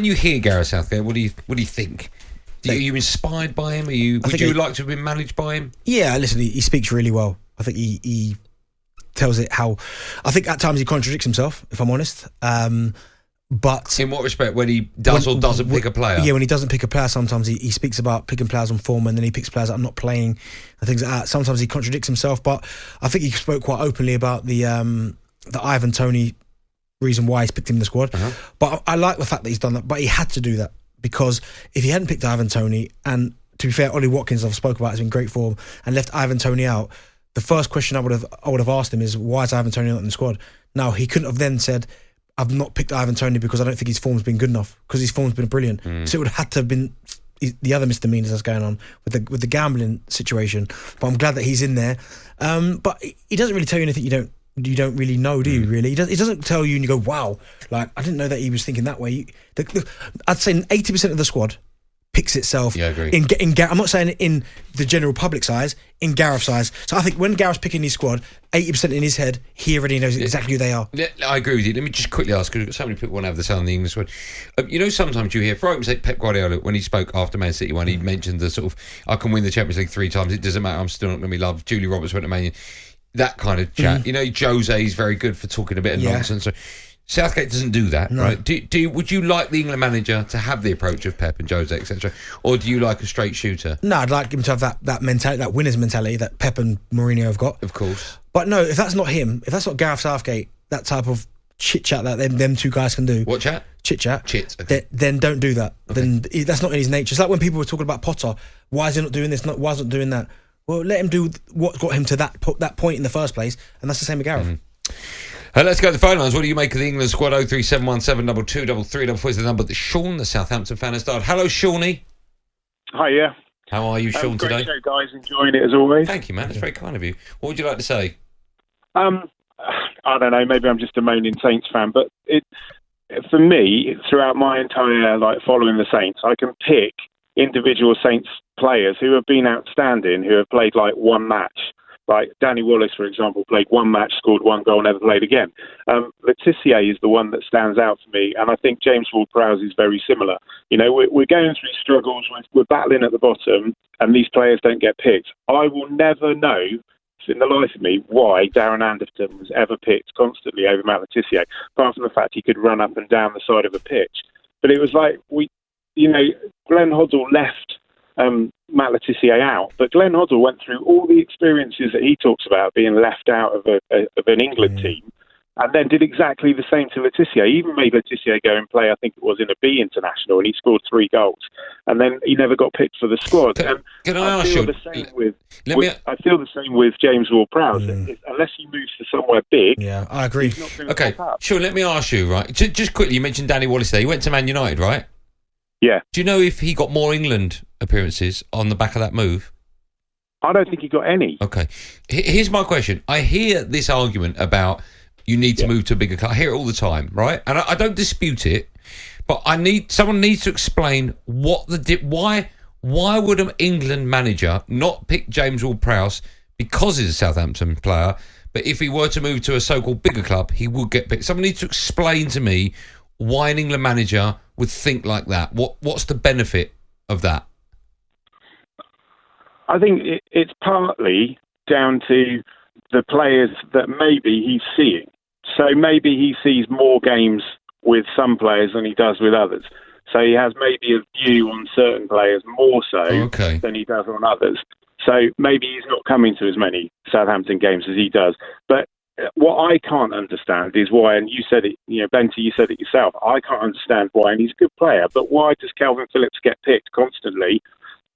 when you hear Gareth Southgate, what do you think? Are you inspired by him? Would you like to have been managed by him? Yeah, listen, he speaks really well. I think he tells it how. I think at times he contradicts himself, if I'm honest. But in what respect? When he does or doesn't pick a player? Yeah, when he doesn't pick a player, sometimes he speaks about picking players on form, and then he picks players that are not playing and things like that. Sometimes he contradicts himself, but I think he spoke quite openly about the Ivan Toney reason why he's picked him in the squad. But I like the fact that he's done that. But he had to do that, because if he hadn't picked Ivan Toney, and to be fair, Ollie Watkins I've spoke about has been great form, and left Ivan Toney out, the first question I would have asked him is, why is Ivan Toney not in the squad? Now, he couldn't have then said, I've not picked Ivan Toney because I don't think his form's been good enough, because his form's been brilliant. So it would have had to have been the other misdemeanors that's going on with the gambling situation. But I'm glad that he's in there. But he doesn't really tell you anything you don't really know, do you? Really, he doesn't tell you, and you go, wow, like I didn't know that he was thinking that way. I'd say 80% of the squad picks itself. Yeah, I agree. I'm not saying in the general public's eyes, in Gareth's eyes. So I think when Gareth's picking his squad, 80% in his head, he already knows exactly who they are. I agree with you. Let me just quickly ask, because so many people want to have this on the English squad. Sometimes you hear, for example, Pep Guardiola, when he spoke after Man City one, he mentioned the sort of, I can win the Champions League 3 times, it doesn't matter, I'm still not going to be loved. Julie Roberts went to Man U. That kind of chat. Jose is very good for talking a bit of nonsense. So Southgate doesn't do that, right? Would you like the England manager to have the approach of Pep and Jose, etc., or do you like a straight shooter? No, I'd like him to have that mentality, that winner's mentality that Pep and Mourinho have got. Of course. But no, if that's not him, if that's not Gareth Southgate, that type of chit chat that them two guys can do. What chat? Chit chat. Okay. Then don't do that. Okay. Then that's not in his nature. It's like when people were talking about Potter. Why is he not doing this? Why is he not doing that? Well, let him do what got him to that point in the first place, and that's the same with Gareth. Let's go to the phone lines. What do you make of the England squad? 03717 223334 is the number that Sean, the Southampton fan, has dialed. Hello, Shawnee. Hi, yeah. How are you, Sean, today? Great show, guys. Enjoying it as always. Thank you, man. That's very kind of you. What would you like to say? I don't know. Maybe I'm just a moaning Saints fan, but for me, throughout my entire following the Saints, I can pick individual Saints players who have been outstanding, who have played one match. Like Danny Wallace, for example, played 1 match, scored 1 goal, never played again. Letitia is the one that stands out for me, and I think James Ward-Prowse is very similar. We're going through struggles, we're battling at the bottom, and these players don't get picked. I will never know, in the life of me, why Darren Anderton was ever picked constantly over Matt Letitia, apart from the fact he could run up and down the side of a pitch. But it was like, Glenn Hoddle left Matt Letitia out, but Glenn Hoddle went through all the experiences that he talks about being left out of an England team, and then did exactly the same to Letitia. He even made Letitia go and play, I think it was in a B international, and he scored 3 goals, and then he never got picked for the squad. Can I ask you? I feel the same with James Ward-Prowse. Unless he moves to somewhere big, yeah, I agree. Okay, sure. Let me ask you, right? Just quickly, you mentioned Danny Wallace there. He went to Man United, right? Yeah. Do you know if he got more England appearances on the back of that move? I don't think he got any. Okay. Here's my question. I hear this argument about you need to move to a bigger club. I hear it all the time, right? And I don't dispute it, but someone needs to explain why would an England manager not pick James Ward-Prowse because he's a Southampton player, but if he were to move to a so-called bigger club, he would get picked. Someone needs to explain to me why an England manager would think like that. What's the benefit of that? I think it's partly down to the players that maybe he's seeing. So maybe he sees more games with some players than he does with others. So he has maybe a view on certain players more so than he does on others. So maybe he's not coming to as many Southampton games as he does. But what I can't understand is why, and you said it, Benty, you said it yourself, I can't understand why, and he's a good player, but why does Calvin Phillips get picked constantly,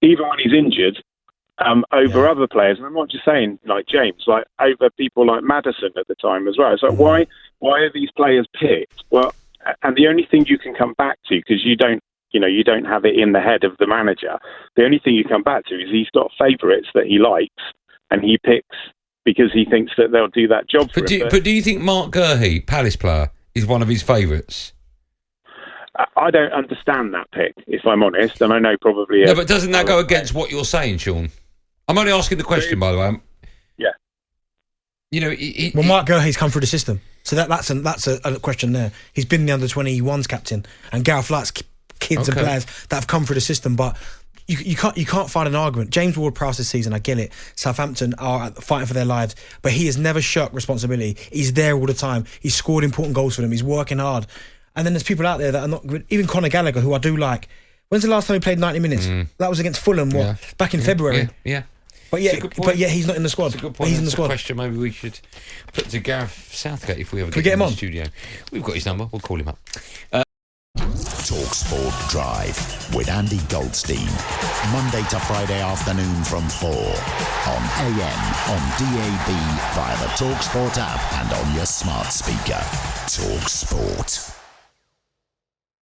even when he's injured, over other players? And I'm not just saying like James, over people like Maddison at the time as well. So why are these players picked? Well, and the only thing you can come back to, because you don't have it in the head of the manager, the only thing you come back to is he's got favourites that he likes, and he picks because he thinks that they'll do that job for him. But do you think Mark Gurhey, Palace player, is one of his favourites? I don't understand that pick, if I'm honest, and I know probably... No, but doesn't that go against what you're saying, Sean? I'm only asking the question, by the way. Yeah. Well, Mark Gurhey's come through the system, so that's a question there. He's been the under-21s captain, and Gareth Light's kids and players that have come through the system, but you can't find an argument. James Ward-Prowse this season, I get it. Southampton are fighting for their lives, but he has never shirked responsibility. He's there all the time. He's scored important goals for them. He's working hard. And then there's people out there that are not good. Even Conor Gallagher, who I do like. When's the last time he played 90 minutes? That was against Fulham, back in February. Yeah. But he's not in the squad. That's a good point. He's in the That's squad. a question maybe we should put to Gareth Southgate if we ever Can we get him in on? the studio. We've got his number. We'll call him up. talkSPORT Drive with Andy Goldstein. Monday to Friday afternoon from 4 on AM, on DAB, via the talkSPORT app and on your smart speaker. talkSPORT.